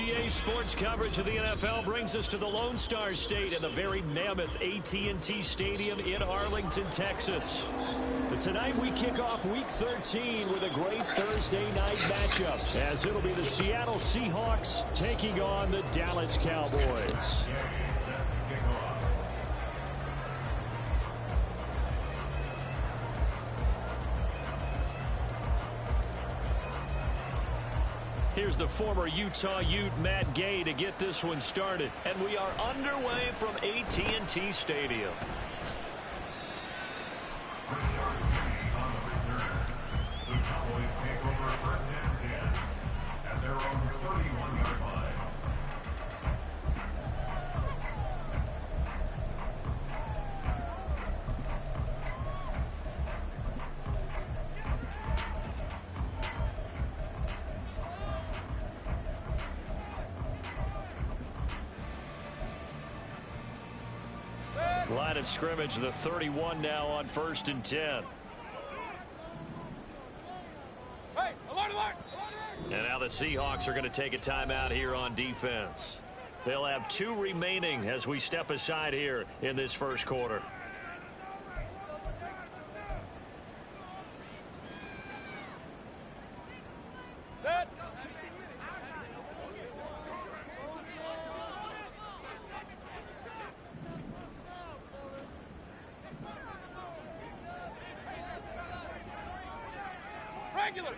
NBA sports coverage of the NFL brings us to the Lone Star State and the very mammoth AT&T Stadium in Arlington, Texas. But tonight we kick off Week 13 with a great Thursday night matchup, as it'll be the Seattle Seahawks taking on the Dallas Cowboys. Here's the former Utah Ute Matt Gay to get this one started. And we are underway from AT&T Stadium. The Cowboys take over first and 10 at their own 31-yard line. Line of scrimmage, the 31 now on 1st and 10. Hey, alert, alert! And now the Seahawks are going to take a timeout here on defense. They'll have 2 remaining as we step aside here in this first quarter. Regular.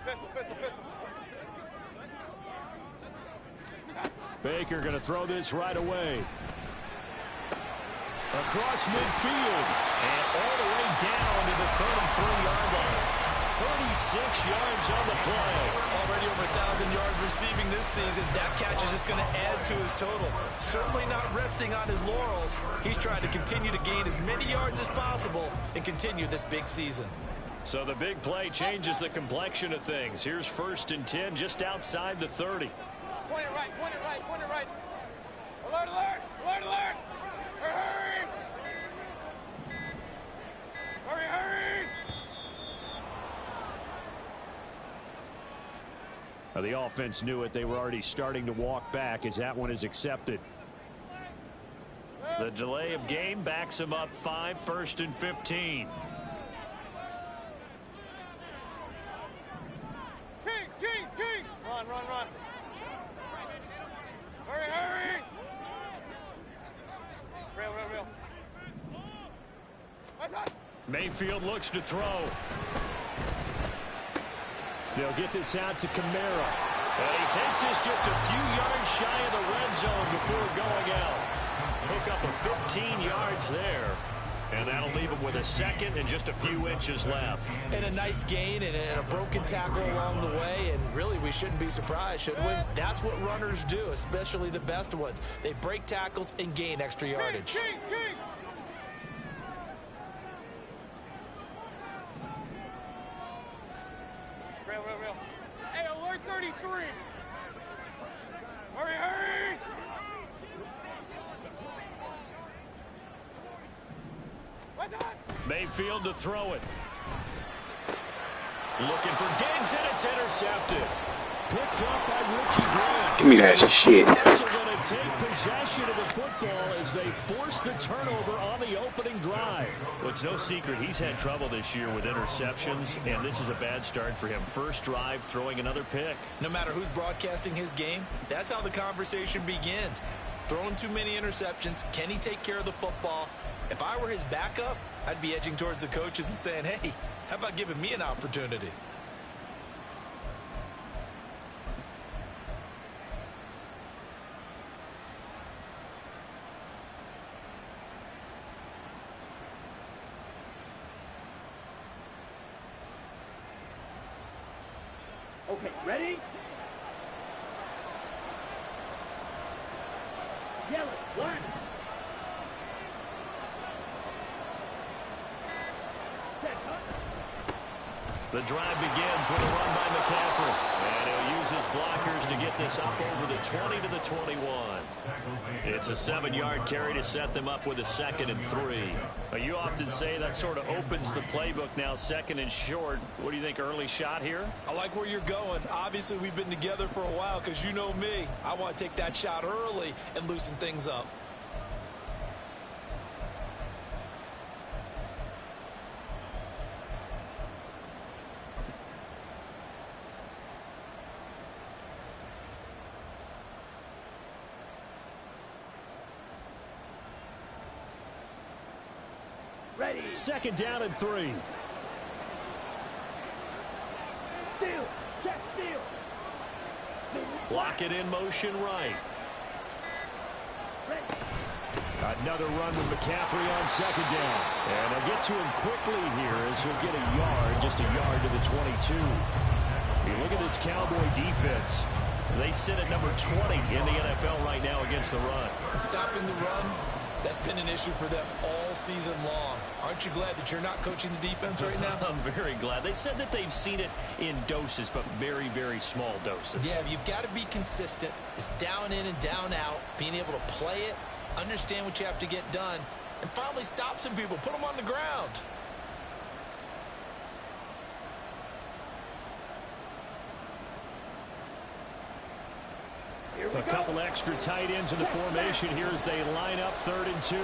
Pistol. Baker going to throw this right away. Across midfield. And all the way down to the 33-yard line. 36 yards on the play. Already over 1,000 yards receiving this season. That catch is just going to add to his total. Certainly not resting on his laurels. He's trying to continue to gain as many yards as possible and continue this big season. So the big play changes the complexion of things. Here's 1st and 10 just outside the 30. Point it right. Alert! Hurry! Now the offense knew it. They were already starting to walk back as that one is accepted. The delay of game backs him up 5, 1st and 15. King! Run! Hurry! Real. Mayfield looks to throw. They'll get this out to Kamara. And he takes this just a few yards shy of the red zone before going out. Pick up a 15 yards there. And that'll leave him with a second and just a few inches left. And a nice gain and a broken tackle along the way. And really, we shouldn't be surprised, should we? That's what runners do, especially the best ones. They break tackles and gain extra yardage. King! Real. Hey, alert 33! Hurry! Mayfield to throw it. Looking for Diggs, and it's intercepted. Picked up by Richie Grant. Give me that shit. Also going to take possession of the football as they force the turnover on the opening drive. Well, it's no secret he's had trouble this year with interceptions, and this is a bad start for him. First drive, throwing another pick. No matter who's broadcasting his game, that's how the conversation begins. Throwing too many interceptions. Can he take care of the football? If I were his backup, I'd be edging towards the coaches and saying, hey, how about giving me an opportunity? Okay, ready? Yellow, one. The drive begins with a run by McCaffrey. And he'll use his blockers to get this up over the 20 to the 21. It's a 7-yard carry to set them up with a 2nd and 3. You often say that sort of opens the playbook now, 2nd and short. What do you think, early shot here? I like where you're going. Obviously, we've been together for a while because you know me. I want to take that shot early and loosen things up. Ready. 2nd down and 3. Steal. Check steal. Block it in motion right. Ready. Another run with McCaffrey on 2nd down. And they'll get to him quickly here as he'll get a yard, just a yard to the 22. You look at this Cowboy defense. They sit at number 20 in the NFL right now against the run. Stopping the run, that's been an issue for them all season long. Aren't you glad that you're not coaching the defense right now? I'm very glad. They said that they've seen it in doses, but very, very small doses. Yeah, you've got to be consistent. It's down in and down out, being able to play it, understand what you have to get done, and finally stop some people, put them on the ground. A couple extra tight ends in the formation here as they line up 3rd and 2.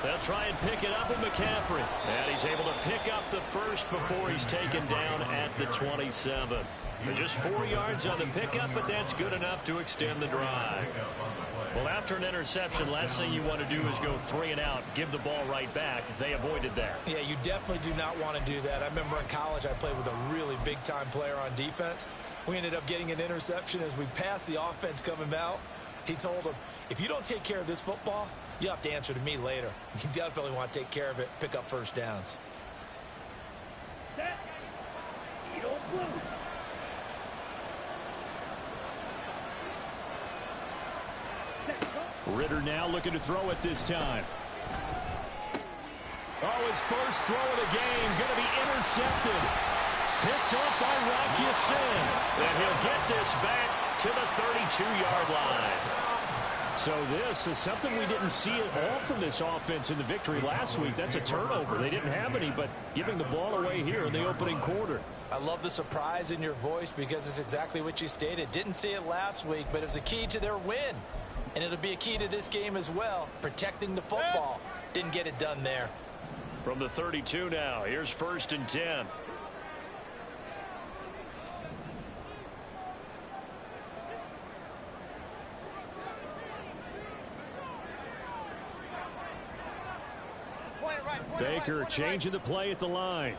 They'll try and pick it up with McCaffrey. And he's able to pick up the first before he's taken down at the 27. Just 4 yards on the pickup, but that's good enough to extend the drive. Well, after an interception, last thing you want to do is go 3 and out, give the ball right back. They avoided that. Yeah, you definitely do not want to do that. I remember in college I played with a really big-time player on defense. We ended up getting an interception as we passed the offense coming out. He told him, if you don't take care of this football, you have to answer to me later. You definitely want to take care of it, pick up first downs. Set. Eagle blue. Ritter now looking to throw it this time. Oh, his first throw of the game going to be intercepted. Picked up by Rock Ya-Sin. And he'll get this back to the 32-yard line. So this is something we didn't see at all from this offense in the victory last week. That's a turnover. They didn't have any, but giving the ball away here in the opening quarter. I love the surprise in your voice because it's exactly what you stated. Didn't see it last week, but it was a key to their win. And it'll be a key to this game as well, protecting the football. Didn't get it done there. From the 32 now, here's 1st and 10. Baker changing the play at the line.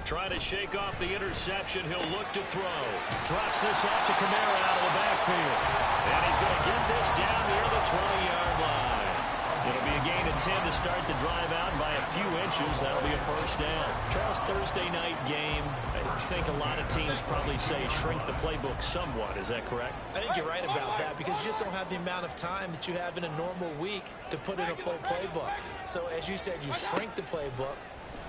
Trying to shake off the interception. He'll look to throw. Drops this off to Kamara out of the backfield. And he's going to get this down near the 20-yard line. It'll be a gain of 10 to start the drive out by a few inches. That'll be a first down. Charles, Thursday night game. I think a lot of teams probably say shrink the playbook somewhat. Is that correct? I think you're right about that because you just don't have the amount of time that you have in a normal week to put in a full playbook. So as you said, you shrink the playbook.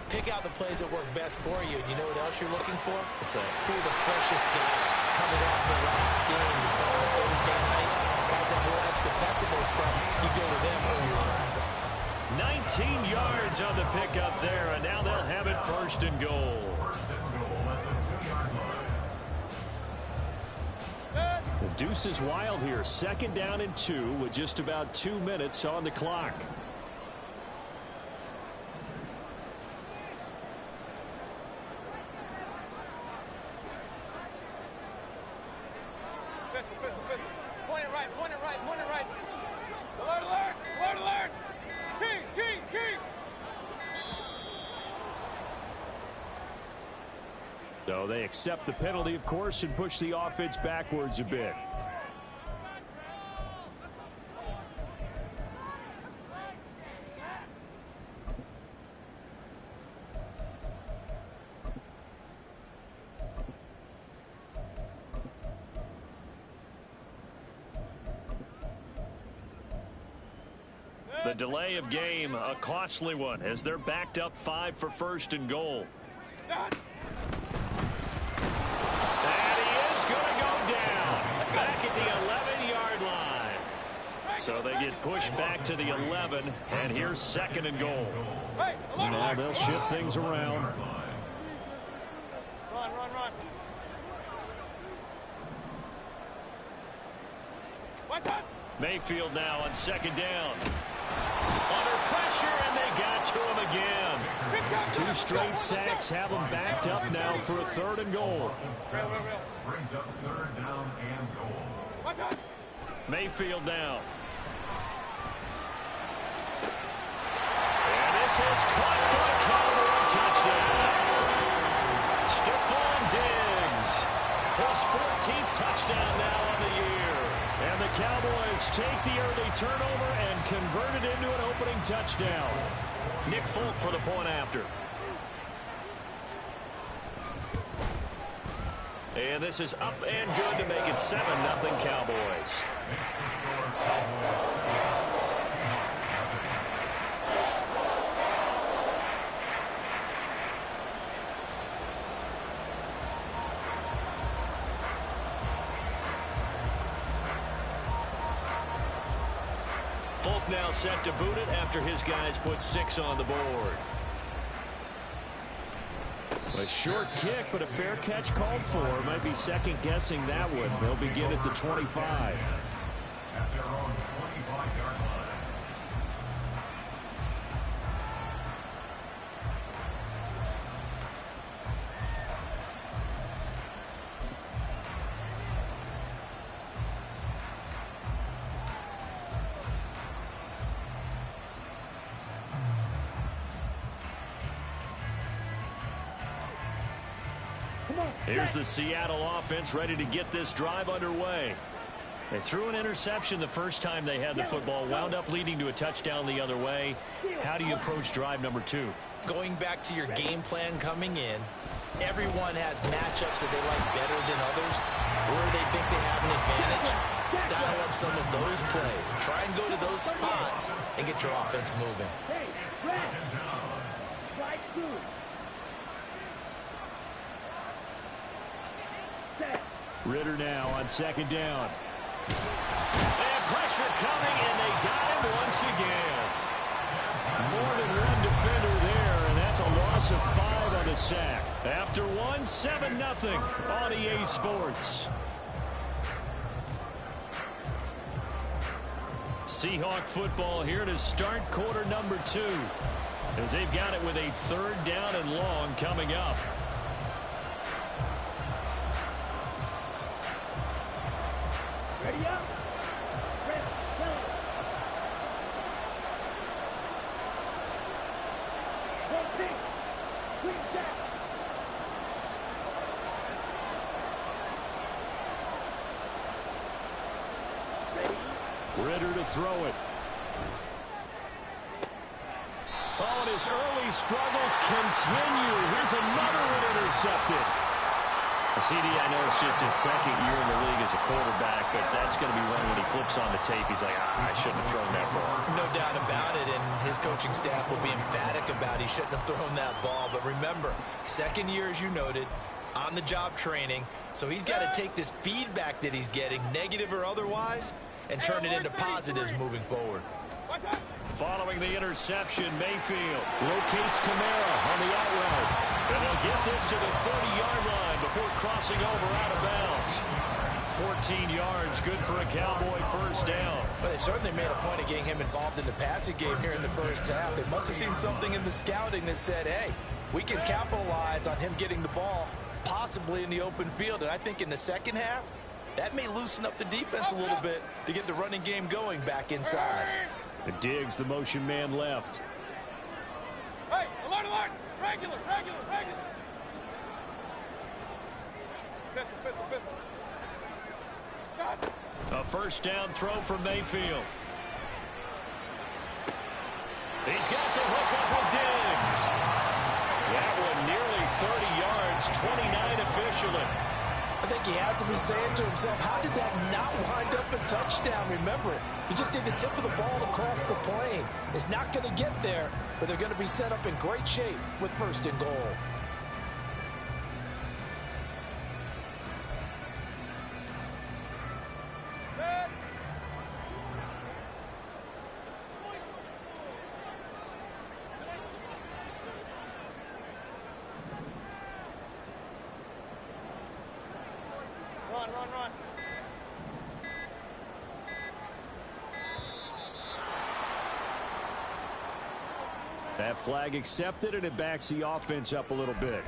Pick out the plays that work best for you. And you know what else you're looking for? What's that? Who are the freshest guys coming off the last game to play on Thursday night? Guys that will extra pep in their step. You go to them early on offense. 19 yards on the pickup there, and now they'll have it 1st and goal. The deuce is wild here. 2nd down and 2 with just about 2 minutes on the clock. Point it right. Alert. Keys. So they accept the penalty, of course, and push the offense backwards a bit. a delay of game, a costly one, as they're backed up 5 for first and goal. And he is going to go down back at the 11-yard line. So they get pushed back to the 11, and here's second and goal. Now they'll shift things around. Run. Mayfield now on second down. Under pressure, and they got to him again. 2 straight sacks have them backed up now for a third and goal. Brings up third down and goal. Mayfield now. And this is caught for a Cowboy touchdown. Stephon Diggs, his 14th touchdown now of the year. And the Cowboys take the early turnover and convert it into an opening touchdown. Nick Folk for the point after. And this is up and good to make it 7-0 Cowboys. Folk now set to boot it after his guys put 6 on the board. A short kick, but a fair catch called for. Might be second-guessing that one. They'll begin at the 25. At their own 25-yard line. Here's the Seattle offense ready to get this drive underway. They threw an interception the first time they had the football, wound up leading to a touchdown the other way. How do you approach drive number 2? Going back to your game plan coming in, everyone has matchups that they like better than others, where they think they have an advantage. Dial up some of those plays. Try and go to those spots and get your offense moving. Hey, Red. Strike 2. Ritter now on second down. And pressure coming, and they got him once again. More than one defender there, and that's a loss of 5 on the sack. After one, 7-0 on EA Sports. Seahawk football here to start quarter number 2, as they've got it with a third down and long coming up. Ready up. Red, go. Go pink. Green jack. Ready. Ritter to throw it. Oh, and his early struggles continue. Here's another one intercepted. CD, I know it's just his second year in the league as a quarterback, but that's going to be one when he flips on the tape. He's like, I shouldn't have thrown that ball. No doubt about it, and his coaching staff will be emphatic about he shouldn't have thrown that ball. But remember, second year, as you noted, on-the-job training, so he's got to take this feedback that he's getting, negative or otherwise, and turn it into positives moving forward. Following the interception, Mayfield locates Kamara on the out route. And they'll get this to the 30-yard line before crossing over out of bounds. 14 yards, good for a Cowboy first down. But they certainly made a point of getting him involved in the passing game here in the first half. They must have seen something in the scouting that said, hey, we can capitalize on him getting the ball possibly in the open field. And I think in the second half, that may loosen up the defense a little bit to get the running game going back inside. And Diggs, the motion man, left. Hey, alert. Regular. Pistol. A first down throw from Mayfield. He's got the hook up with Diggs. That one nearly 30 yards, 29 officially. I think he has to be saying to himself, how did that not wind up a touchdown. Remember, he just did the tip of the ball across the plane. It's not going to get there, but they're going to be set up in great shape with 1st and goal. Run. That flag accepted, and it backs the offense up a little bit.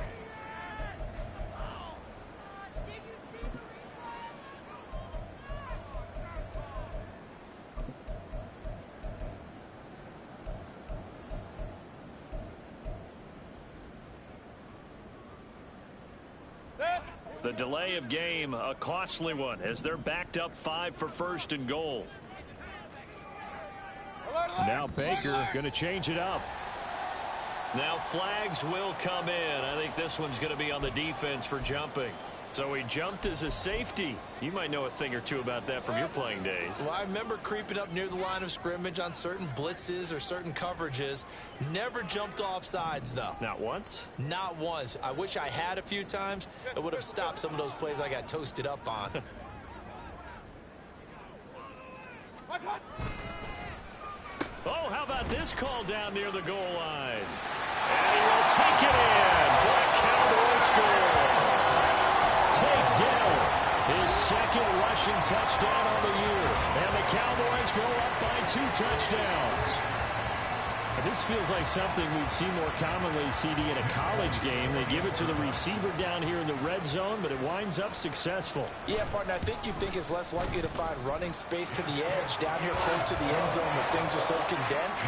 The delay of game, a costly one, as they're backed up 5 for 1st and goal. Now Baker going to change it up. Now flags will come in. I think this one's going to be on the defense for jumping. So he jumped as a safety. You might know a thing or two about that from your playing days. Well, I remember creeping up near the line of scrimmage on certain blitzes or certain coverages. Never jumped off sides, though. Not once? Not once. I wish I had a few times. It would have stopped some of those plays I got toasted up on. Oh, how about this call down near the goal line? And he will take it in for a Cowboy score. Take down his 2nd rushing touchdown on the year. And the Cowboys go up by 2 touchdowns. This feels like something we'd see more commonly, CD, in a college game. They give it to the receiver down here in the red zone, but it winds up successful. Yeah, partner, I think you think it's less likely to find running space to the edge down here close to the end zone where things are so condensed.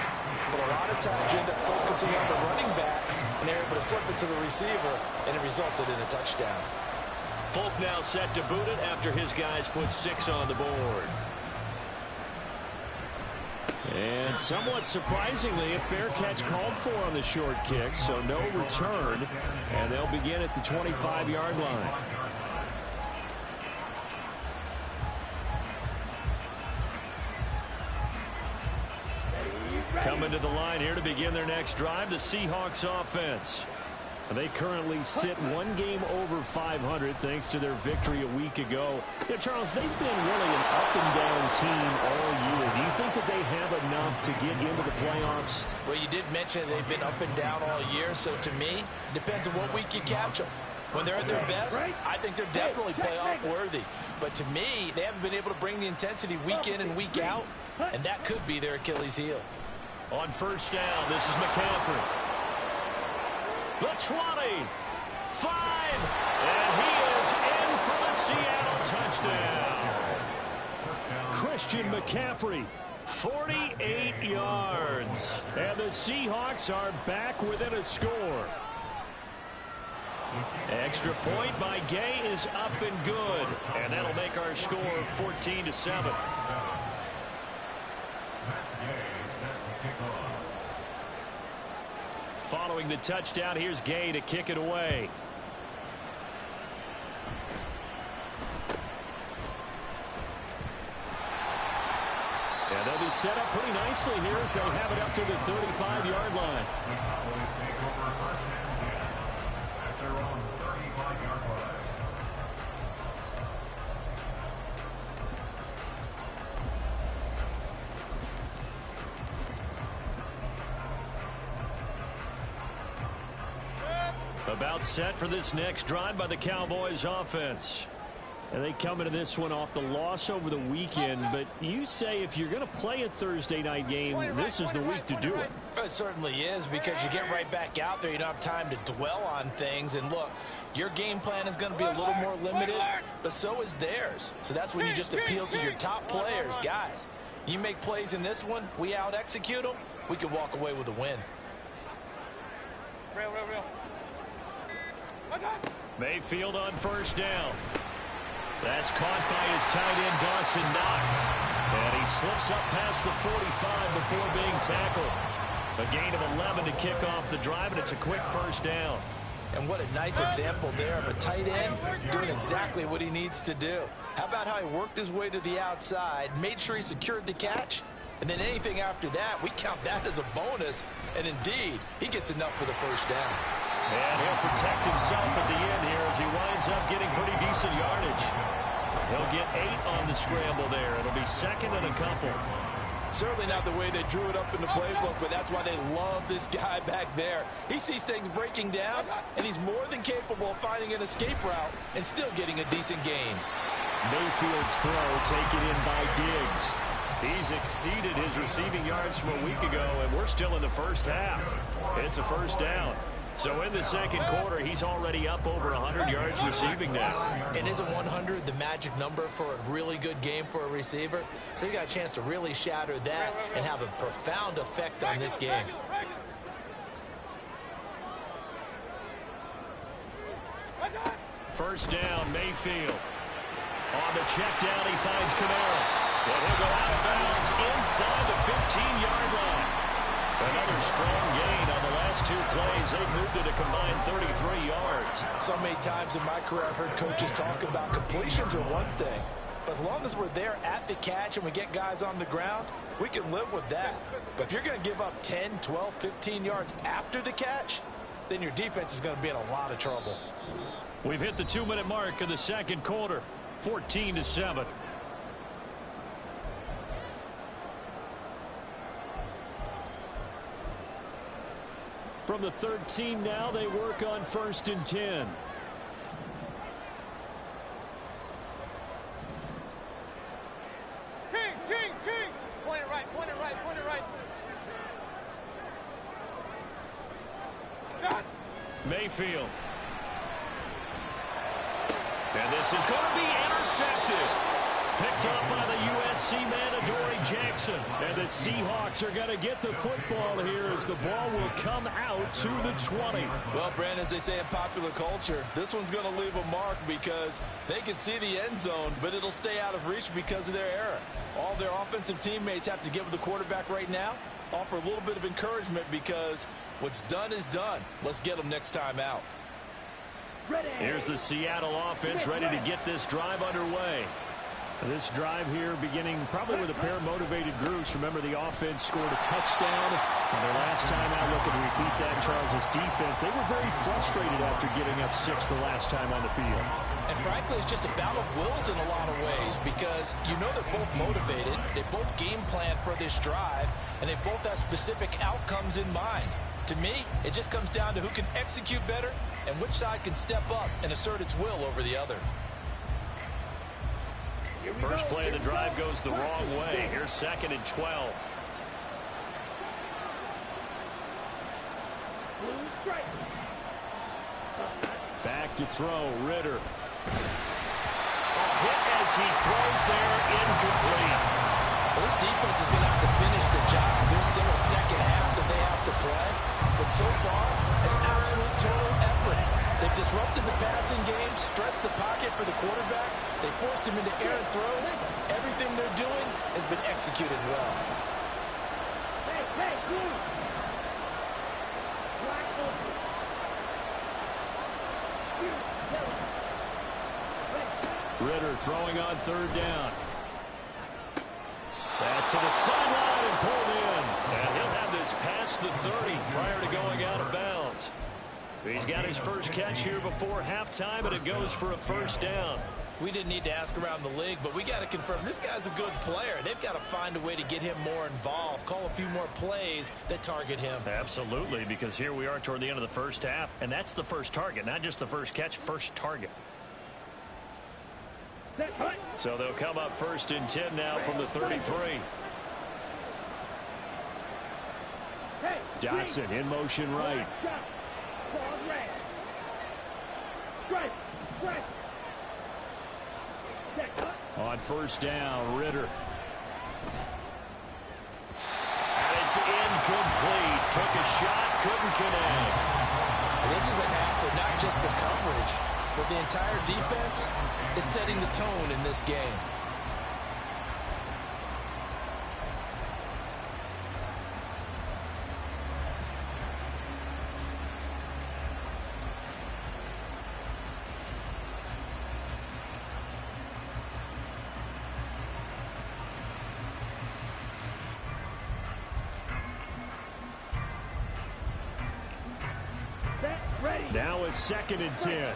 But a lot of times you end up focusing on the running backs, and they're able to slip it to the receiver, and it resulted in a touchdown. Folk now set to boot it after his guys put 6 on the board. And somewhat surprisingly, a fair catch called for on the short kick, so no return, and they'll begin at the 25-yard line. Coming to the line here to begin their next drive, the Seahawks offense. They currently sit 1 game over 500 thanks to their victory a week ago. Yeah, Charles, they've been really an up-and-down team all year. Do you think that they have enough to get into the playoffs? Well, you did mention they've been up and down all year, so to me, it depends on what week you catch them. When they're at their best, I think they're definitely playoff worthy. But to me, they haven't been able to bring the intensity week in and week out, and that could be their Achilles heel. On 1st down, this is McCaffrey. The 20, 5, and he is in for the Seattle touchdown. Christian McCaffrey, 48 yards. And the Seahawks are back within a score. Extra point by Gay is up and good. And that'll make our score 14-7. Following the touchdown, here's Gay to kick it away. And they'll be set up pretty nicely here as they have it up to the 35-yard line. The Cowboys take over 1st and 10 at their own 35-yard line. About set for this next drive by the Cowboys offense. And they come into this one off the loss over the weekend, but you say if you're going to play a Thursday night game, this is the week to do it. It certainly is, because you get right back out there. You don't have time to dwell on things. And look, your game plan is going to be a little more limited, but so is theirs. So that's when you just appeal to your top players. Guys, you make plays in this one, we out-execute them, we can walk away with a win. Real. Mayfield on 1st down. That's caught by his tight end, Dawson Knox. And he slips up past the 45 before being tackled. A gain of 11 to kick off the drive, and it's a quick 1st down. And what a nice example there of a tight end doing exactly what he needs to do. How about how he worked his way to the outside, made sure he secured the catch, and then anything after that, we count that as a bonus. And indeed, he gets enough for the first down. And he'll protect himself at the end here as he winds up getting pretty decent yardage. He'll get 8 on the scramble there. It'll be second and a couple. Certainly not the way they drew it up in the playbook, but that's why they love this guy back there. He sees things breaking down, and he's more than capable of finding an escape route and still getting a decent gain. Mayfield's throw taken in by Diggs. He's exceeded his receiving yards from a week ago, and we're still in the first half. It's a first down. So in the second quarter, he's already up over 100 yards receiving now. And isn't 100 the magic number for a really good game for a receiver? So he got a chance to really shatter that and have a profound effect on this game. First down, Mayfield. On the check down, he finds Kamara. And he'll go out of bounds inside the 15-yard line. Another strong gain on the last 2 plays. They've moved it a combined 33 yards. So many times in my career I've heard coaches talk about completions are one thing. But as long as we're there at the catch and we get guys on the ground, we can live with that. But if you're going to give up 10, 12, 15 yards after the catch, then your defense is going to be in a lot of trouble. We've hit the 2-minute mark of the second quarter. 14-7. From the 13 now, they work on 1st and 10. King! Point it right, point it right, point it right. Scott! Mayfield. And this is going to be intercepted. Picked up by the USC man, Adoree Jackson. And the Seahawks are going to get the football here as the ball will come out to the 20. Well, Brandon, as they say in popular culture, this one's going to leave a mark because they can see the end zone, but it'll stay out of reach because of their error. All their offensive teammates have to give the quarterback right now, offer a little bit of encouragement because what's done is done. Let's get them next time out. Here's the Seattle offense ready to get this drive underway. This drive here beginning probably with a pair of motivated groups. Remember, the offense scored a touchdown. And their last time out, looking to repeat that in Charles' defense. They were very frustrated after giving up 6 the last time on the field. And frankly, it's just a battle of wills in a lot of ways because you know they're both motivated. They both game plan for this drive, and they both have specific outcomes in mind. To me, it just comes down to who can execute better and which side can step up and assert its will over the other. First play of the drive goes the wrong way. Here's 2nd and 12. Back to throw, Ritter. Hit as he throws there, incomplete. Well, this defense is going to have to finish the job. There's still a second half that they have to play. But so far, an absolute total effort. They've disrupted the passing game, stressed the pocket for the quarterback. They forced him into errant throws. Everything they're doing has been executed well. Hey, cool. Black open. Ritter throwing on 3rd down. Pass to the sideline and pulled in. And he'll have this past the 30 prior to going out of bounds. He's got his first catch here before halftime, and it goes for a first down. We didn't need to ask around the league, but we got to confirm this guy's a good player. They've got to find a way to get him more involved, call a few more plays that target him. Absolutely, because here we are toward the end of the first half, and that's the first target, not just the first catch, first target. So they'll come up 1st and 10 now from the 33. Dotson in motion right. On 1st down, Ritter. And it's incomplete. Took a shot, couldn't connect. This is a half where not just the coverage, but the entire defense is setting the tone in this game. Now a 2nd and 10.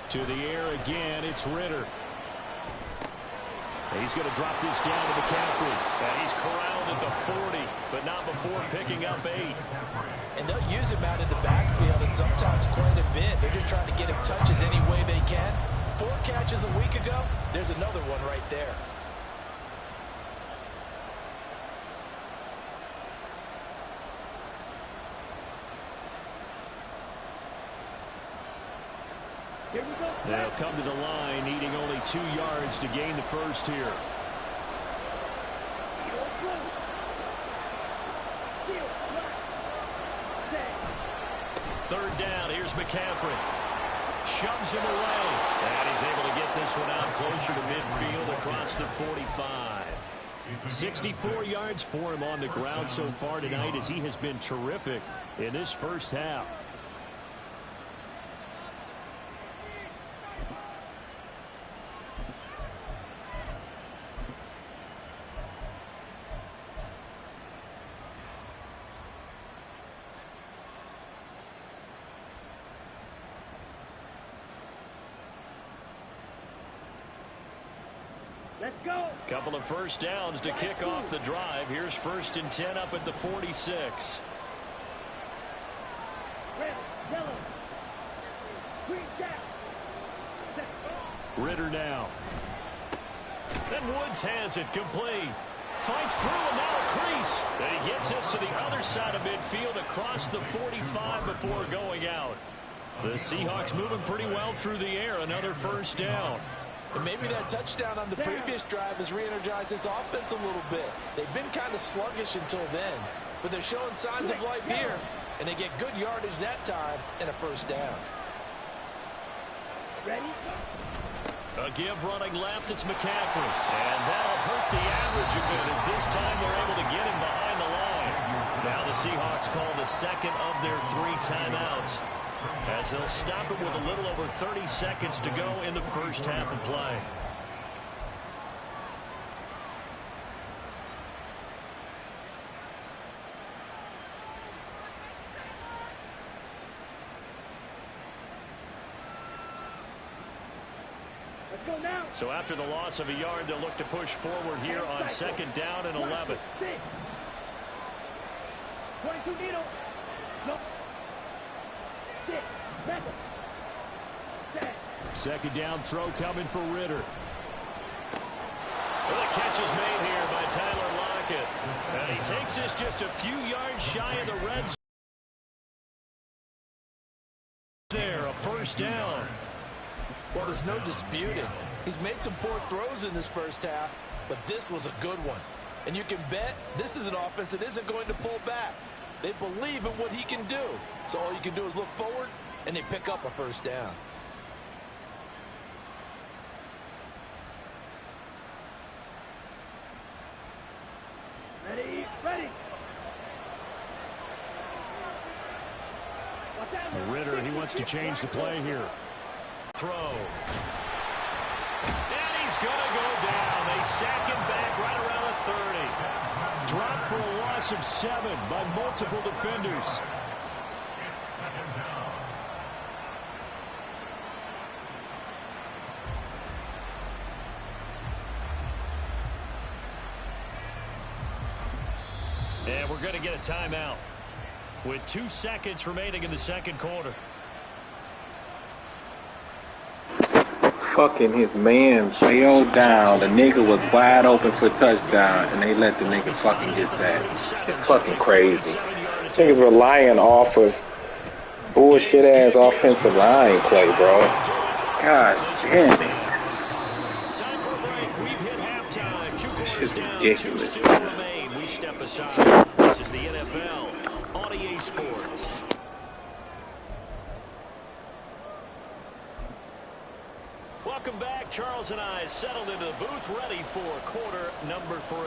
To the air again, it's Ritter. He's going to drop this down to McCaffrey. And he's corralled at the 40, but not before picking up 8. And they'll use him out in the backfield, and sometimes quite a bit. They're just trying to get him touches any way they can. 4 catches a week ago. There's another one right there. They'll come to the line, needing only 2 yards to gain the first here. Third down, here's McCaffrey. Shoves him away. And he's able to get this one out closer to midfield across the 45. 64 yards for him on the ground so far tonight, as he has been terrific in this first half. Let's go. Couple of first downs to kick off the drive. Here's 1st and 10 up at the 46. Red, yellow, green, down. Ritter now. And Woods has it complete. Fights through and now a crease. And he gets us to the other side of midfield across the 45 before going out. The Seahawks moving pretty well through the air. Another first down. And maybe that touchdown on the previous drive has re-energized this offense a little bit. They've been kind of sluggish until then, but they're showing signs of life here, and they get good yardage that time and a first down. Ready? A give running left, it's McCaffrey. And that'll hurt the average a bit, as this time they're able to get him behind the line. Now the Seahawks call the 2nd of their 3 timeouts, as they'll stop it with a little over 30 seconds to go in the first half of play. Let's go now. So after the loss of a yard, they'll look to push forward here on 2nd down and 11. 22 needle. No. 6. 7. 2nd down throw coming for Ritter. Well, the catch is made here by Tyler Lockett. And he takes this just a few yards shy of the red zone. There, a first down. Well, there's no disputing. He's made some poor throws in this first half, but this was a good one. And you can bet this is an offense that isn't going to pull back. They believe in what he can do. So all you can do is look forward, and they pick up a first down. Ready, ready. Ritter, he wants to change the play here. Throw. And he's going to go down. They sack him back right around the 30. Dropped for a loss of 7 by multiple defenders. And we're going to get a timeout with 2 seconds remaining in the second quarter. Fucking his man bailed down. The nigga was wide open for touchdown, and they let the nigga fucking get that. It's fucking crazy. Niggas relying off of bullshit ass offensive line play, bro. Gosh damn it. Time for a break. We've hit halftime. 2 quarters It's down. ridiculous, 2 still man. remain. We step aside. This is the NFL on EA Sports. Welcome back. Charles and I settled into the booth, ready for quarter number 3.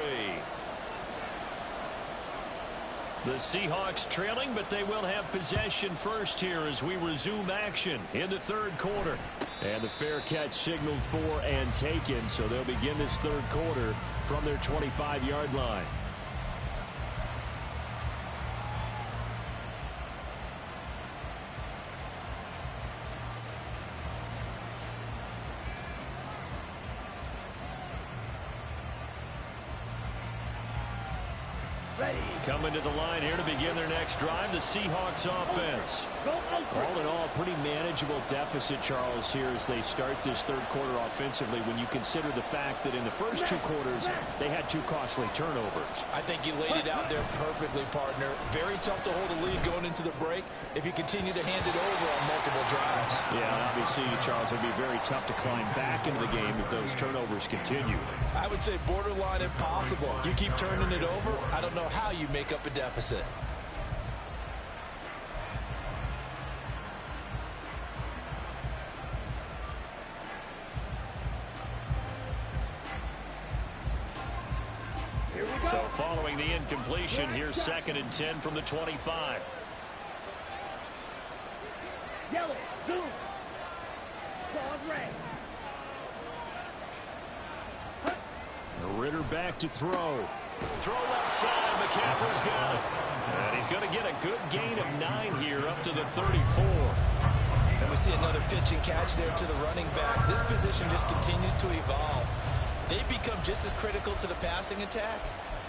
The Seahawks trailing, but they will have possession first here as we resume action in the third quarter. And the fair catch signaled for and taken, so they'll begin this third quarter from their 25-yard line. Coming to the line here to begin their next drive, the Seahawks offense. All in all, pretty manageable deficit, Charles, here as they start this third quarter offensively when you consider the fact that in the first two quarters, they had two costly turnovers. I think you laid it out there perfectly, partner. Very tough to hold a lead going into the break if you continue to hand it over on multiple drives. Yeah, and obviously, Charles, it would be very tough to climb back into the game if those turnovers continue. I would say borderline impossible. You keep turning it over, I don't know how you make up a deficit. So following the incompletion, here's 2nd and 10 from the 25. Yellow, zoom. Claude red. Ritter back to throw. Throw left side. McCaffrey's got it. And he's going to get a good gain of 9 here up to the 34. And we see another pitch and catch there to the running back. This position just continues to evolve. They become just as critical to the passing attack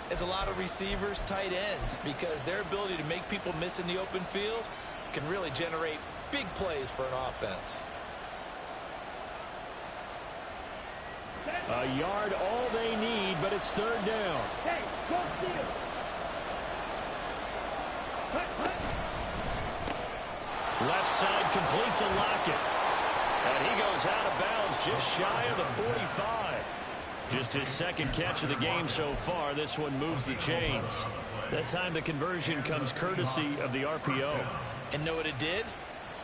as a lot of receivers, tight ends, because their ability to make people miss in the open field can really generate big plays for an offense. A yard all they need, but it's 3rd down. Hey, go steal. Left side complete to Lockett. And he goes out of bounds just shy of the 45. Just his 2nd catch of the game so far. This one moves the chains. That time the conversion comes courtesy of the RPO. And know what it did?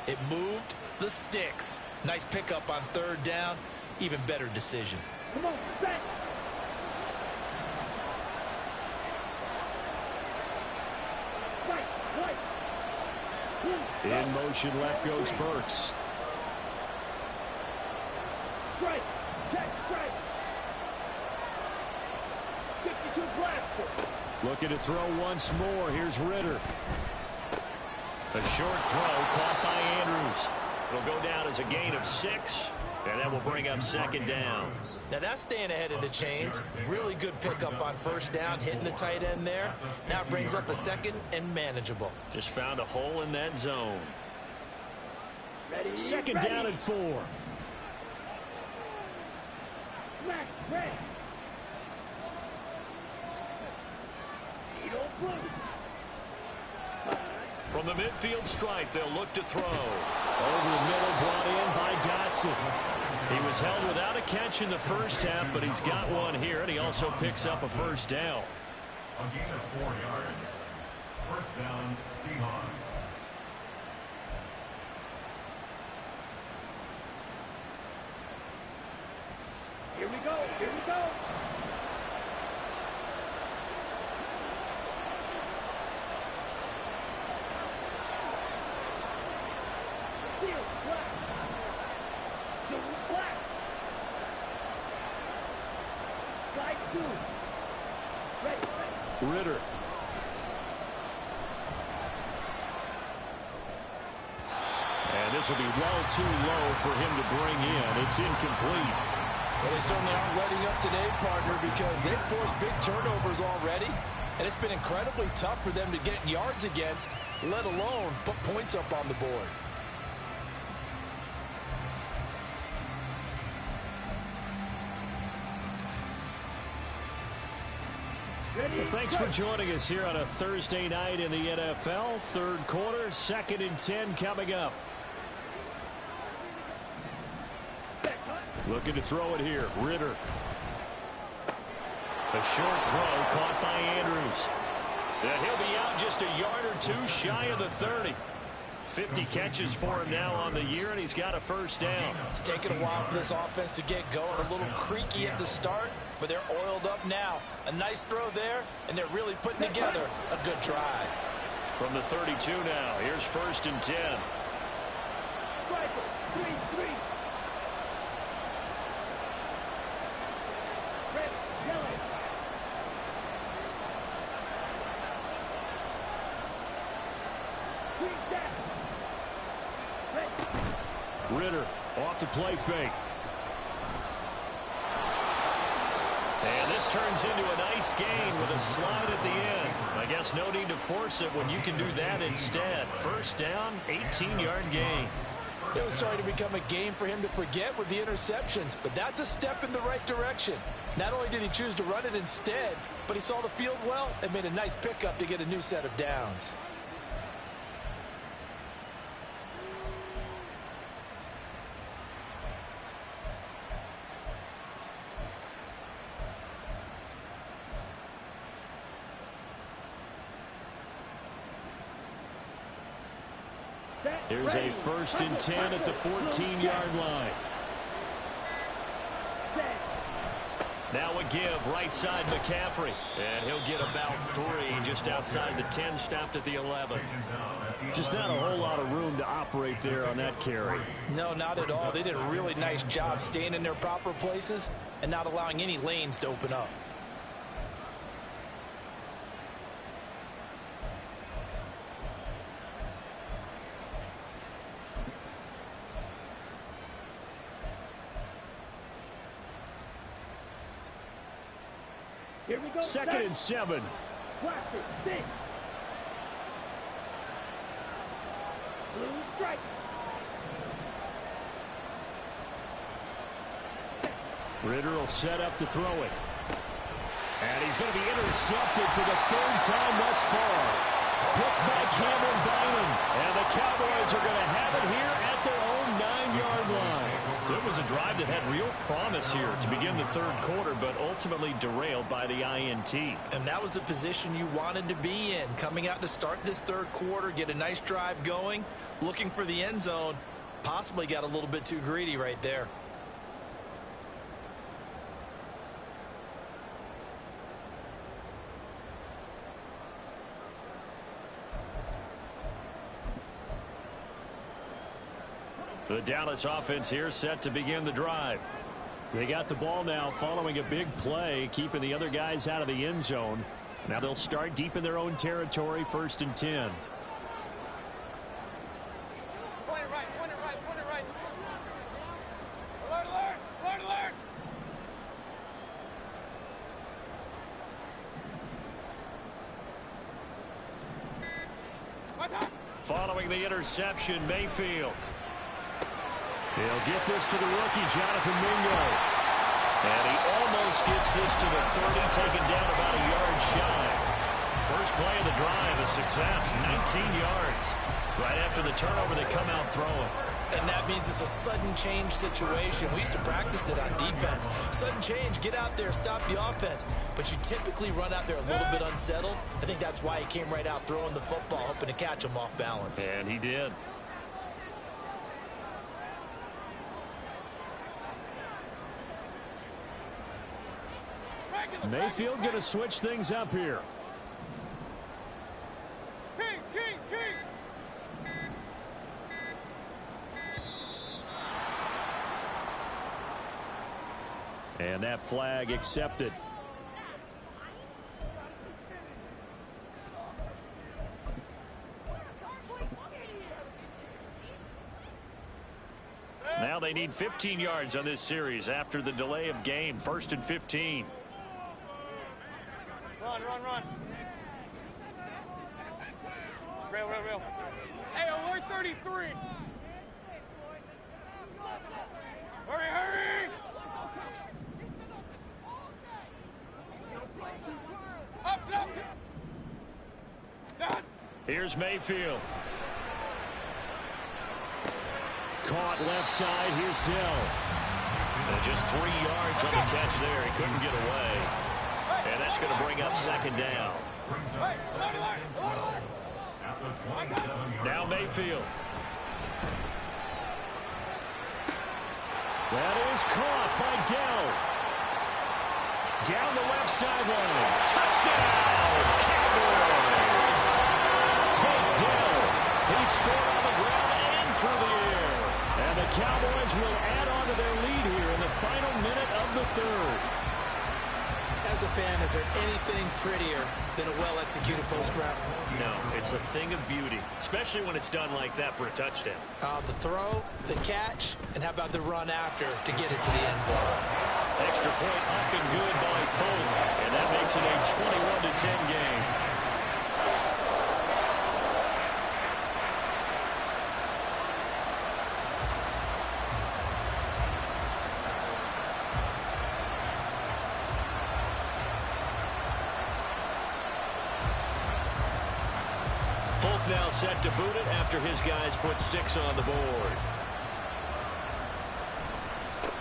It moved the sticks. Nice pickup on 3rd down. Even better decision. Come on, set. Right. In motion left goes Burks. Strike. Check, strike. 52 blaster. Looking to throw once more. Here's Ritter. A short throw caught by Andrews. It'll go down as a gain of 6, and that will bring up 2nd down. Now that's staying ahead of the chains. Really good pickup on 1st down, hitting the tight end there. Now it brings up a 2nd and manageable. Just found a hole in that zone. Ready, 2nd down and 4. Smack, red. Needle blue. From the midfield stripe, they'll look to throw. Over the middle, brought in by Dotson. He was held without a catch in the first half, but he's got one here, and he also picks up a 1st down. A gain of 4 yards. 1st down, Seahawks. Here we go. Steel, black. Silver, black. Slide 2. Ready. Ritter. And this will be well too low for him to bring in. It's incomplete. Well, they certainly aren't letting up today, partner, because they've forced big turnovers already, and it's been incredibly tough for them to get yards against, let alone put points up on the board. Well, thanks for joining us here on a Thursday night in the NFL. Third quarter, 2nd and 10 coming up. Looking to throw it here. Ritter. A short throw caught by Andrews. And he'll be out just a yard or 2 shy of the 30. 50 catches for him now on the year, and he's got a first down. It's taken a while for this offense to get going. A little creaky at the start, but they're oiled up now. A nice throw there, and they're really putting together a good drive. From the 32 now, here's 1st and 10. Rifle, 3-3. Red, yellow. Green, down. Red. Ritter off the play fake. And this turns into a nice gain with a slide at the end. I guess no need to force it when you can do that instead. First down, 18-yard gain. It was starting to become a game for him to forget with the interceptions, but that's a step in the right direction. Not only did he choose to run it instead, but he saw the field well and made a nice pickup to get a new set of downs. There's a 1st and 10 at the 14-yard line. Now a give, right side McCaffrey. And he'll get about 3 just outside the 10, stopped at the 11. Just not a whole lot of room to operate there on that carry. No, not at all. They did a really nice job staying in their proper places and not allowing any lanes to open up. Here we go. 2nd and 7. Blaster, 6. Blue strike. Ritter will set up to throw it. And he's going to be intercepted for the 3rd time thus far. Picked by Cameron Bynum. And the Cowboys are going to have it here at their own 9-yard line. So it was a drive that had real promise here to begin the 3rd quarter, but ultimately derailed by the INT. And that was the position you wanted to be in. Coming out to start this 3rd quarter, get a nice drive going, looking for the end zone. Possibly got a little bit too greedy right there. The Dallas offense here set to begin the drive. They got the ball now following a big play, keeping the other guys out of the end zone. Now they'll start deep in their own territory, 1st and 10. Point it right, point it right, point it right. Alert, alert, alert, alert. What's up? Following the interception, Mayfield. He'll get this to the rookie, Jonathan Mingo. And he almost gets this to the 30, taken down about a yard shy. First play of the drive, a success, 19 yards. Right after the turnover, they come out throwing. And that means it's a sudden change situation. We used to practice it on defense. Sudden change, get out there, stop the offense. But you typically run out there a little bit unsettled. I think that's why he came right out throwing the football, hoping to catch him off balance. And he did. Mayfield going to switch things up here. Kings, Kings, Kings. And that flag accepted. Now they need 15 yards on this series after the delay of game. 1st and 15. Run, run, run. Rail, rail, rail. Hey, alert 33. Hurry, hurry. Up, up. Done. Here's Mayfield. Caught left side. Here's Dell. And just 3 yards on the catch there. He couldn't get away. And that's going to bring up 2nd down. Hey, alert, alert, alert. At the 27-yard Now line. Mayfield. That is caught by Dell. Down the left sideline. Touchdown, Cowboys. Take Dell. He scored on the ground and through the air. And the Cowboys will add on to their lead here in the final minute of the third. As a fan, is there anything prettier than a well-executed post route? No, it's a thing of beauty, especially when it's done like that for a touchdown. The throw, the catch, and how about the run after to get it to the end zone? Extra point up and good by Folk, and that makes it a 21-10 game. Folk now set to boot it after his guys put 6 on the board.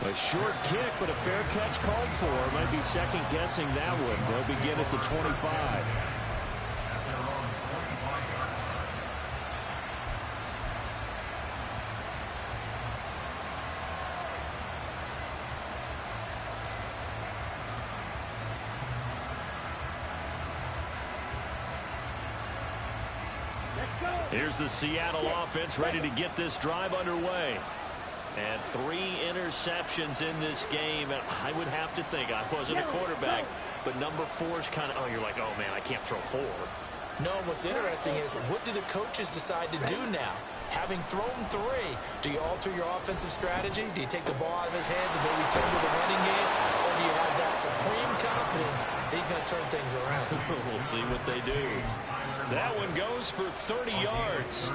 A short kick, but a fair catch called for. Might be second-guessing that one. They'll begin at the 25. Here's the Seattle offense ready to get this drive underway. And 3 interceptions in this game. And I would have to think, I wasn't a quarterback, but number 4 is kind of, oh, you're like, oh, man, I can't throw 4. No, what's interesting is what do the coaches decide to do now? Having thrown 3, do you alter your offensive strategy? Do you take the ball out of his hands and maybe turn to the running game? Or do you have that supreme confidence that he's going to turn things around? We'll see what they do. That one goes for 30 yards.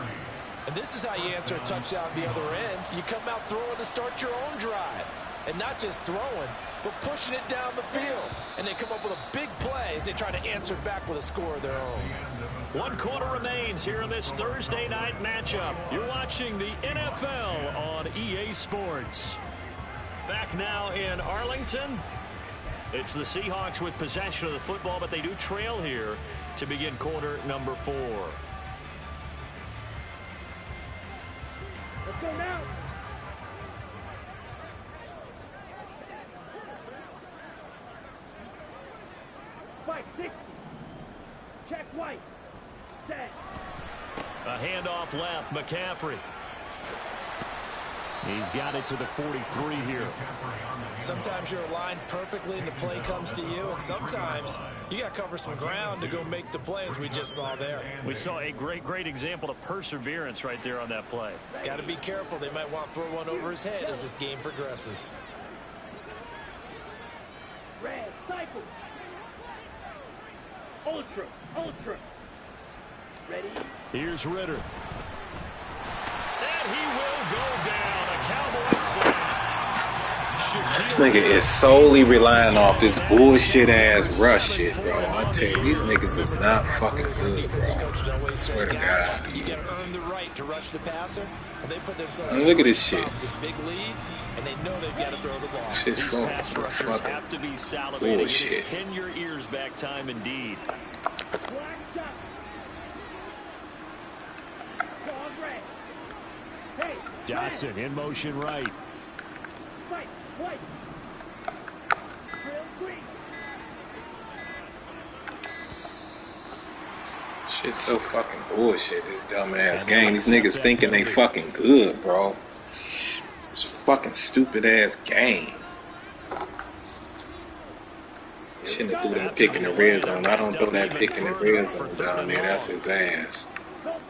And this is how you answer a touchdown at the other end. You come out throwing to start your own drive. And not just throwing, but pushing it down the field. And they come up with a big play as they try to answer back with a score of their own. 1 quarter remains here in this Thursday night matchup. You're watching the NFL on EA Sports. Back now in Arlington. It's the Seahawks with possession of the football, but they do trail here to begin quarter number 4. Let's go now. Fight 60. Check White. Set. A handoff left, McCaffrey. He's got it to the 43 here. Sometimes you're aligned perfectly and the play comes to you, and sometimes you got to cover some ground to go make the play, as we just saw there. We saw a great example of perseverance right there on that play. Got to be careful. They might want to throw one over his head as this game progresses. Red. Cycle. Ultra. Ultra. Ready? Here's Ritter. And he will go down. A Cowboys set. This nigga is solely relying off this bullshit-ass rush shit, bro. I tell you, these niggas is not fucking good, bro. I swear to God. You got to earn the right to rush the passer, and they put themselves Look at this shit. this big lead, and they know they've got to throw the ball. Shit's These pass rushers have to fucking be salivating. It is bullshit. pin your ears back time indeed. Black shot. Dog red. Hey. Dotson in motion right. Fight. White. Trail green. Shit's so fucking bullshit, this dumbass game. These niggas thinking they fucking good, bro. This fucking stupid-ass game. Shouldn't have threw that pick in the red zone. I don't throw that pick in the red zone down there. That's his ass.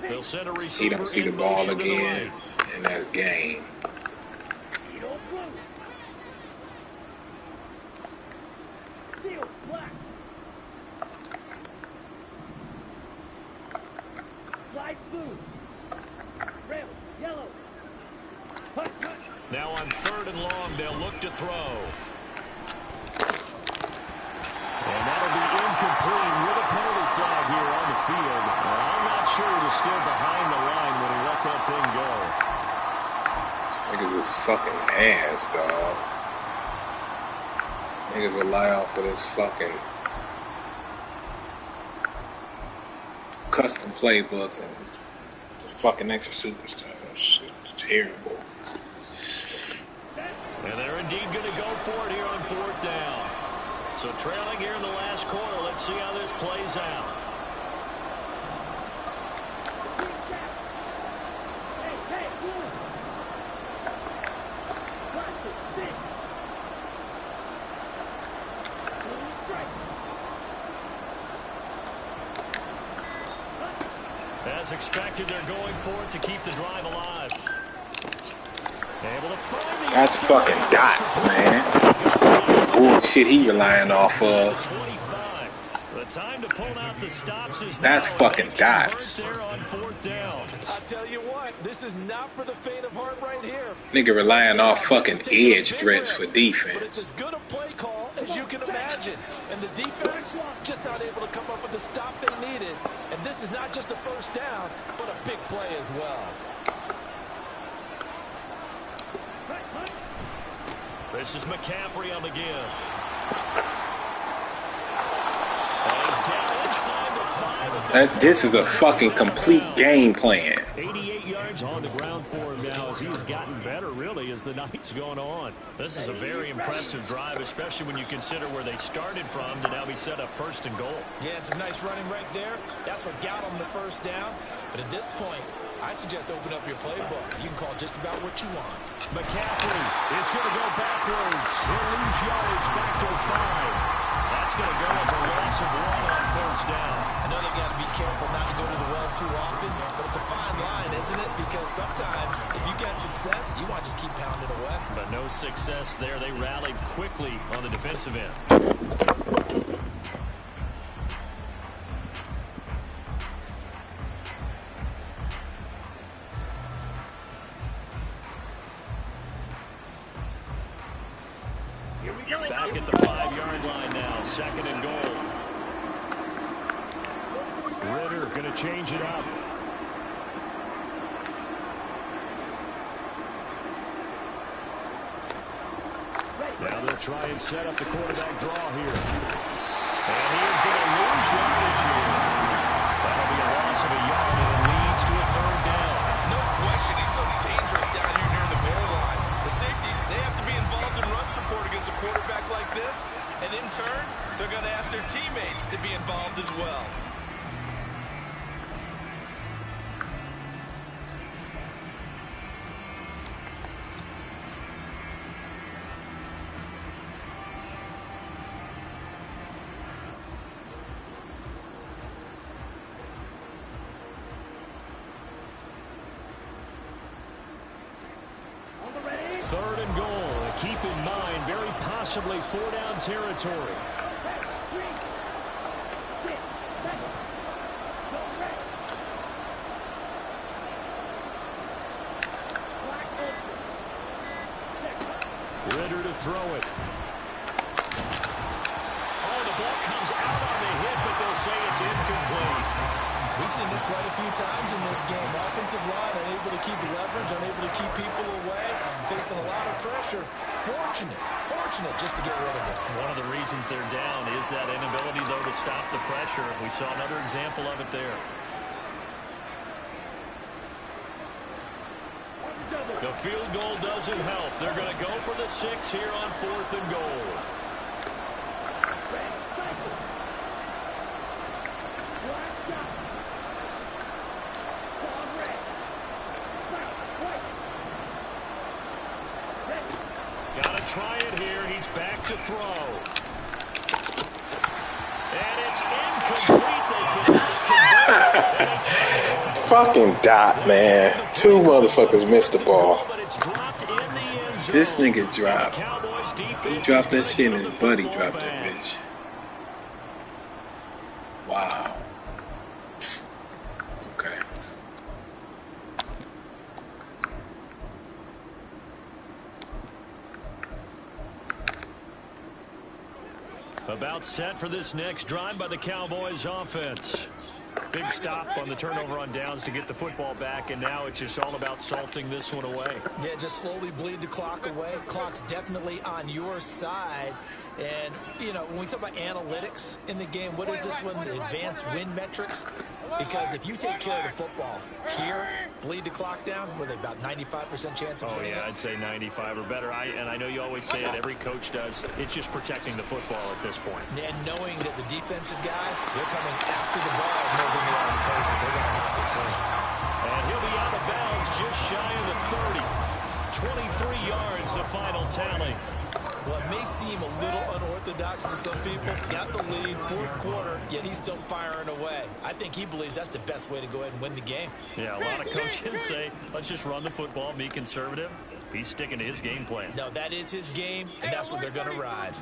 They'll send a He receiver don't see the in ball motion to the again, right. and that's game. You don't blow. Steel. Black. Light blue. Red. Yellow. Hush, hush. Now on 3rd and long, they'll look to throw. And that'll be incomplete with a penalty flag here on the field. I'm not sure he was still behind the line when he let that thing go. These niggas is fucking ass, dog. Niggas rely off of this fucking custom playbooks and the fucking extra superstar. Shit, terrible. And they're indeed going to go for it here on 4th down. So trailing here in the last quarter. Let's see how this plays out. As expected, they're going for it to keep the drive alive. Able to find the That's fucking dots, man. Bullshit he relying off of. The time to pull out the stops is That's fucking dots. There on 4th down. I'll tell you what, this is not for the faint of heart right here. Nigga relying off fucking edge threats for But it's defense. as good a play call as you can imagine. And the defense just not able to come up with the stop they needed. And this is not just a 1st down, but a big play as well. This is McCaffrey on the give. This is a fucking complete game plan. 88 yards on the ground for him now as he's gotten better, really, as the night's going on. This is a very impressive drive, especially when you consider where they started from to now be set up 1st and goal. Yeah, and some nice running right there. That's what got them the 1st down. But at this point, I suggest open up your playbook. You can call just about what you want. McCaffrey is going to go backwards. He'll lose yards back to 5. That's going to go as a loss of 1 on 1st down. I know they've got to be careful not to go to the well too often, but it's a fine line, isn't it? Because sometimes if you get success, you want to just keep pounding away. But no success there. They rallied quickly on the defensive end. Back at the 5-yard line now. 2nd and goal. Ritter going to change it up. Now they'll try and set up the quarterback draw here. And he is going to lose yardage here. That'll be a loss of a yard, and it leads to a 3rd down. No question, he's so dangerous down here near the goal line. The safeties, they have to be involved in run support against a quarterback like this. And in turn, they're going to ask their teammates to be involved as well. Third and goal. And keep in mind, very possibly 4-down territory. Ritter to throw it. Oh, the ball comes out on the hit, but they'll say it's incomplete. We've seen this quite a few times in this game. Offensive line unable to keep leverage, unable to keep people away, facing a lot of pressure. Fortunate just to get rid of it. One of the reasons they're down is that inability, though, to stop the pressure. We saw another example of it there. The field goal doesn't help. They're going to go for the 6 here on 4th and goal. Got to try it here. He's back to throw. And it's incomplete. They cannot convert. Fucking dot, man. 2 motherfuckers missed the ball. But it's dropped in the end zone. This nigga dropped. Cowboys defense He dropped that is shit and gonna his put the buddy ball dropped back. that bitch. Wow. Okay. About set for this next drive by the Cowboys offense. Big stop on the turnover on downs to get the football back, and now it's just all about salting this one away. Yeah, just slowly bleed the clock away. Clock's definitely on your side. And, you know, when we talk about analytics in the game, what is this one? The advanced win metrics? Because if you take care of the football here, bleed the clock down, with about 95% chance of winning. Oh, yeah, I'd say 95 or better. And I know you always say it, every coach does. It's just protecting the football at this point. And knowing that the defensive guys, they're coming after the ball more than they are in person. They're going to knock it free. And he'll be out of bounds just shy of the 30. 23 yards, the final tally. Well, it may seem a little unorthodox to some people. Got the lead, fourth quarter, yet he's still firing away. I think he believes that's the best way to go ahead and win the game. Yeah, a lot of coaches say, let's just run the football, be conservative. He's sticking to his game plan. No, that is his game, and that's what they're going to ride.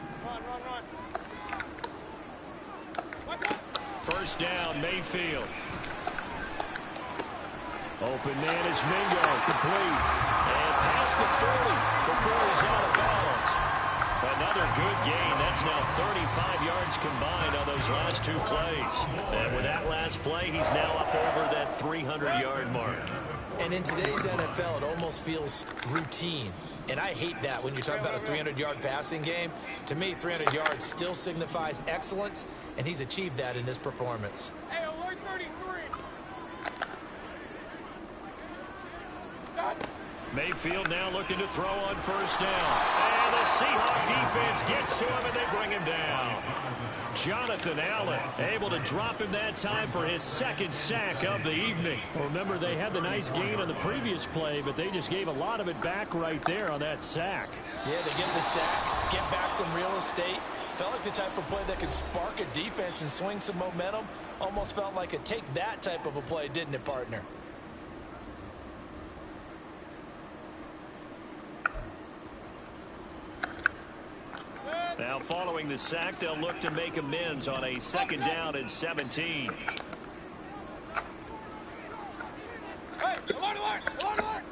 First down, Mayfield. Open man is Mingo, complete. And past the 30 before he's out of bounds. Another good gain. That's now 35 yards combined on those last two plays. And with that last play, he's now up over that 300-yard mark. And in today's NFL, it almost feels routine. And I hate that when you talk about a 300-yard passing game. To me, 300 yards still signifies excellence, and he's achieved that in this performance. Hey, alert 33. Mayfield now looking to throw on first down. And the Seahawk defense gets to him, and they bring him down. Jonathan Allen able to drop him that time for his second sack of the evening. Well, remember, they had the nice gain on the previous play, but they just gave a lot of it back right there on that sack. Yeah, they get the sack, get back some real estate. Felt like the type of play that can spark a defense and swing some momentum. Almost felt like a take that type of a play, didn't it, partner? Now, following the sack, they'll look to make amends on a second down and 17. Hey, alert, alert, alert, alert.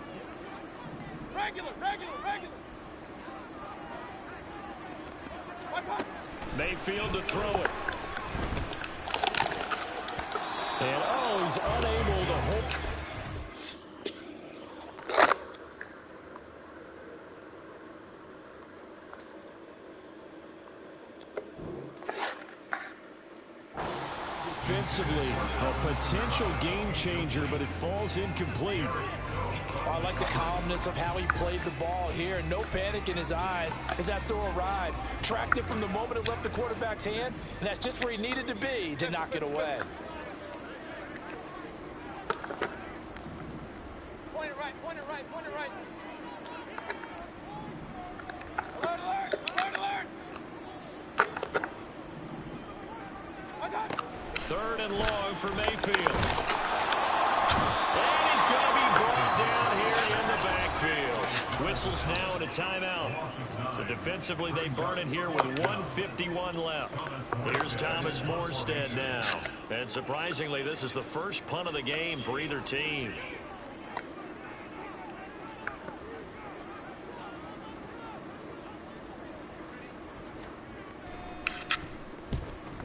Regular. Mayfield to throw it. And, oh, he's unable to hold. Defensively, a potential game changer, but it falls incomplete. Oh, I like the calmness of how he played the ball here. No panic in his eyes as that throw arrived. Tracked it from the moment it left the quarterback's hand, and that's just where he needed to be to knock it away. Point it right. Alert, alert. Third and long for Mayfield. And he's going to be brought down here in the backfield. Whistles now and a timeout. So defensively, they burn it here with 1:51 left. Here's Thomas Morstead now. And surprisingly, this is the first punt of the game for either team.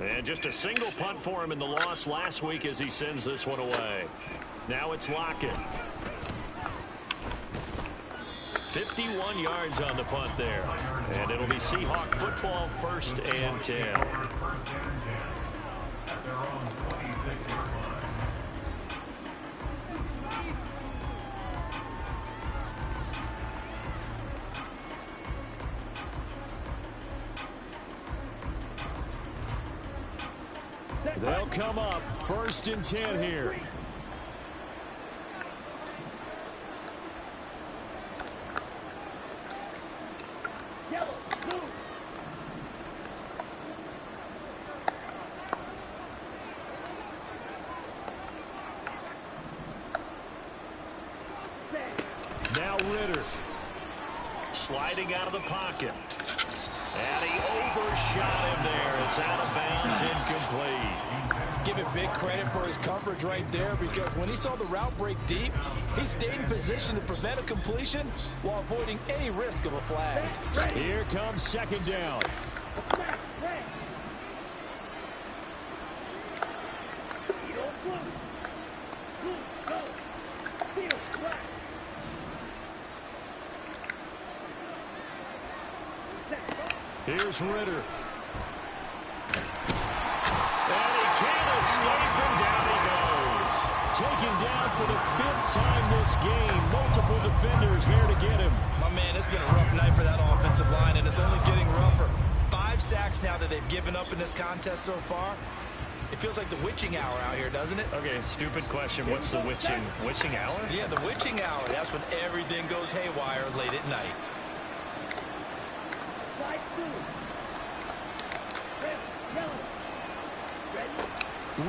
And just a single punt for him in the loss last week as he sends this one away. Now it's Lockett. 51 yards on the punt there. And it'll be Seahawk football, 1st and 10. At their own 26-yard line. They'll come up 1st and 10 here. Yellow, blue. Now Ritter. Sliding out of the pocket. And he overshot him there. It's out of bounds, incomplete. Give him big credit for his coverage right there, because when he saw the route break deep, he stayed in position to prevent a completion while avoiding any risk of a flag. Here comes second down. You don't look. Here's Ritter. And he can't escape, and down he goes. Taken down for the 5th time this game. Multiple defenders there to get him. My man, it's been a rough night for that offensive line, and it's only getting rougher. 5 sacks now that they've given up in this contest so far. It feels like the witching hour out here, doesn't it? Okay, stupid question. What's the witching hour? Yeah, the witching hour. That's when everything goes haywire late at night. Slide 2. Red, yellow. Ready?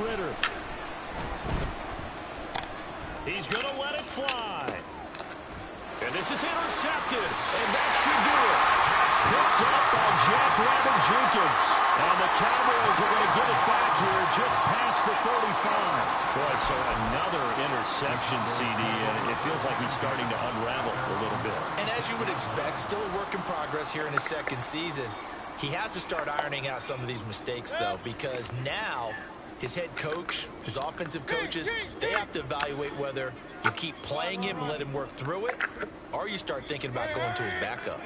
Ritter. He's going to let it fly. And this is intercepted. And that should do it. Picked up by Jackrabbit Jenkins. And the Cowboys are going to get it back here just past the 35. Boy, so another interception, CD, and it feels like he's starting to unravel a little bit. And as you would expect, still a work in progress here in his 2nd season. He has to start ironing out some of these mistakes, though, because now his head coach, his offensive coaches, they have to evaluate whether you keep playing him and let him work through it, or you start thinking about going to his backup.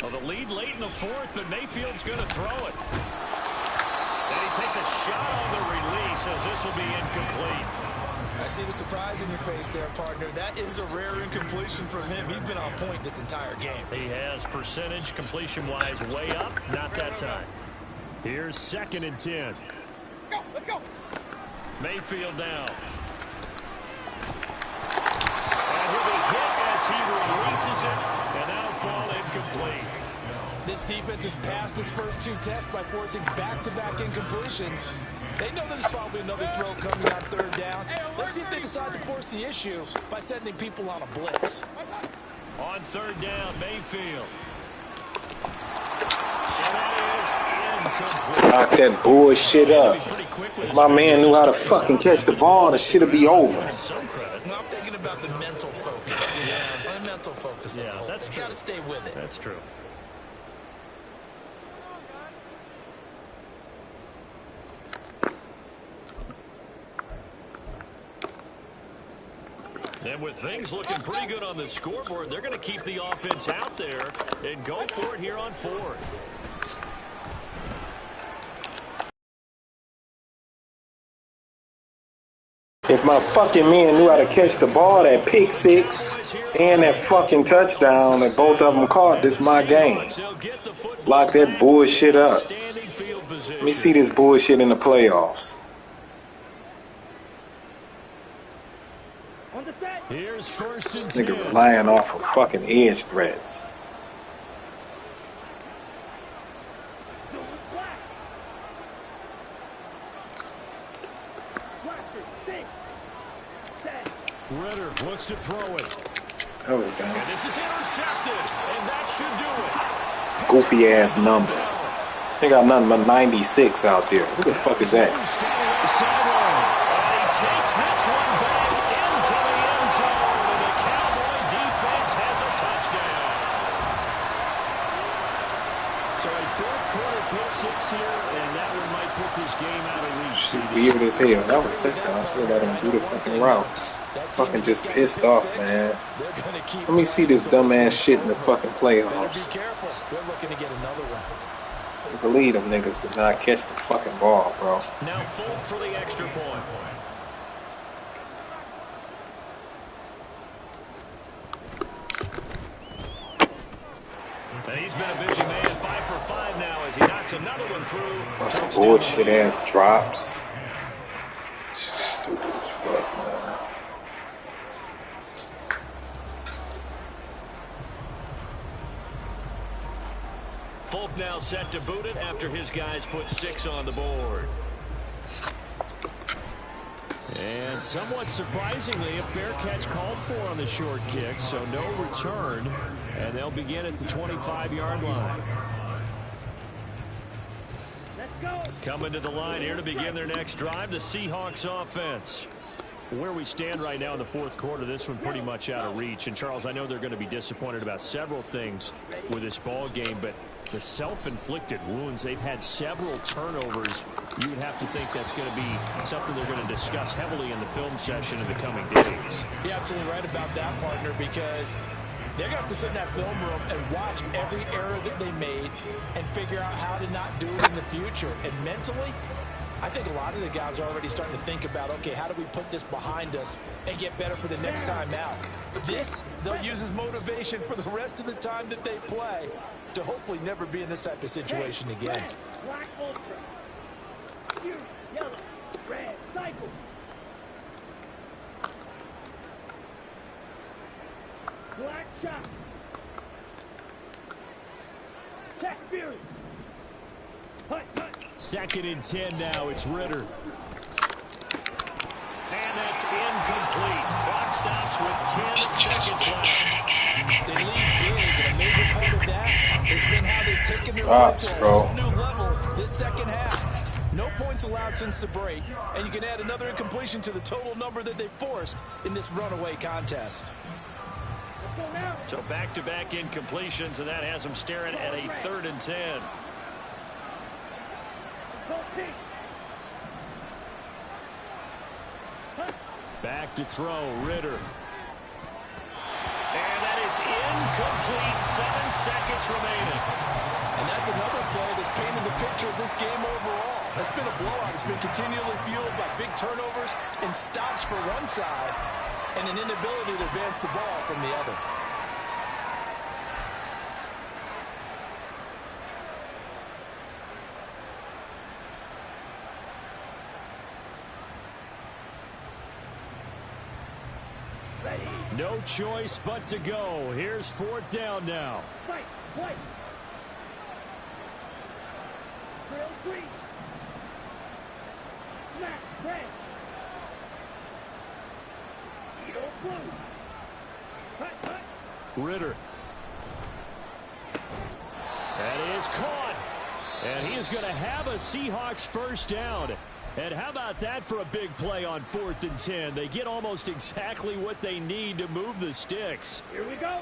Well, the lead late in the 4th, but Mayfield's going to throw it. And he takes a shot on the release as this will be incomplete. I see the surprise in your face there, partner. That is a rare incompletion from him. He's been on point this entire game. He has percentage completion-wise way up, not that time. Here's 2nd and 10. Let's go, let's go. Mayfield down. And he'll be hit as he releases it, and that'll fall incomplete. This defense has passed its first 2 tests by forcing back-to-back incompletions. They know there's probably another throw coming on 3rd down. Let's see if they decide to force the issue by sending people on a blitz. On 3rd down, Mayfield. And that is incomplete. Lock that bullshit up. If my man knew how to fucking catch the ball, the shit'll be over. Well, I'm thinking about the mental focus. Yeah, the mental focus. Yeah, that's true. Got to stay with it. That's true. And with things looking pretty good on the scoreboard, they're going to keep the offense out there and go for it here on 4th. If my fucking man knew how to catch the ball, that pick 6 and that fucking touchdown that both of them caught, this my game. Lock that bullshit up. Let me see this bullshit in the playoffs. On the set. Here's 1st and 10. Nigga relying off of fucking edge threats. Do it black. Blaster, 6. 10. Ritter looks to throw it. That was dumb. And this is intercepted, and that should do it. Goofy ass numbers. This nigga got nothing but 96 out there. Who the fuck is that? And he takes this one back into the end zone, and the Cowboy defense has a touchdown. So a 4th quarter pick 6 here, and that one might put this game out of reach. Shit weird as hell. That was a touchdown. I should have let him do the fucking route. Fucking just pissed off, man. Let me see this dumbass shit in the fucking playoffs. Be careful. They're looking to get another one. I believe them niggas did not catch the fucking ball, bro. Now Folk for the extra point. And he's been a busy man, 5 for 5 now as he knocks another one through. Fucking bullshit ass drops. Stupid as fuck, man. Folk now set to boot it after his guys put 6 on the board. And somewhat surprisingly, a fair catch called for on the short kick, so no return, and they'll begin at the 25-yard line. Let's go. Coming to the line here to begin their next drive, the Seahawks offense. Where we stand right now in the 4th quarter, this one pretty much out of reach. And, Charles, I know they're going to be disappointed about several things with this ball game, but The self-inflicted wounds. They've had several turnovers. You would have to think that's going to be something they're going to discuss heavily in the film session in the coming days. You're absolutely right about that, partner, because they're going to have to sit in that film room and watch every error that they made and figure out how to not do it in the future. And mentally, I think a lot of the guys are already starting to think about, okay, how do we put this behind us and get better for the next time out? This, they'll use as motivation for the rest of the time that they play to hopefully never be in this type of situation again. Red, black ultra. You, yellow, red, cycle. Black shot. Check fury. Hut, hut. 2nd and 10 now. It's Ritter. And that's incomplete. Clock stops with 10 seconds left. They lead big, and a major part of that has been how they've taken their play to a whole new level this second half. No points allowed since the break, and you can add another incompletion to the total number that they forced in this runaway contest. So back-to-back incompletions, and that has them staring at a 3rd and 10. Back to throw, Ritter. And that is incomplete. 7 seconds remaining. And that's another play that's painted the picture of this game overall. It's been a blowout. It's been continually fueled by big turnovers and stops for one side and an inability to advance the ball from the other. No choice but to go. Here's 4th down now. Fight, white. Drill green. Smack, red. Eagle blue. Hut, hut. Ritter. That is caught. And he is going to have a Seahawks first down. And how about that for a big play on 4th and 10? They get almost exactly what they need to move the sticks. Here we go.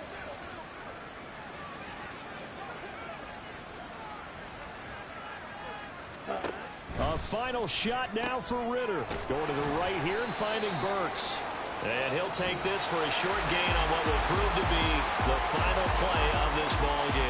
A final shot now for Ritter. Going to the right here and finding Burks. And he'll take this for a short gain on what will prove to be the final play of this ball game.